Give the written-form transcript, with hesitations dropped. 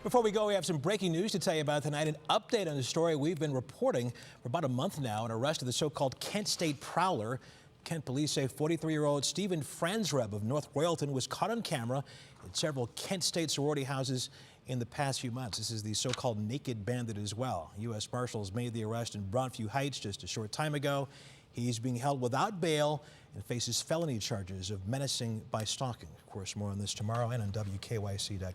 Before we go, we have some breaking news to tell you about tonight. An update on the story we've been reporting for about a month now. An arrest of the so-called Kent State Prowler. Kent police say 43-year-old Stephen Franzreb of North Royalton was caught on camera in several Kent State sorority houses in the past few months. This is the so-called Naked Bandit as well. U.S. Marshals made the arrest in Broadview Heights just a short time ago. He's being held without bail and faces felony charges of menacing by stalking. Of course, more on this tomorrow and on WKYC.com.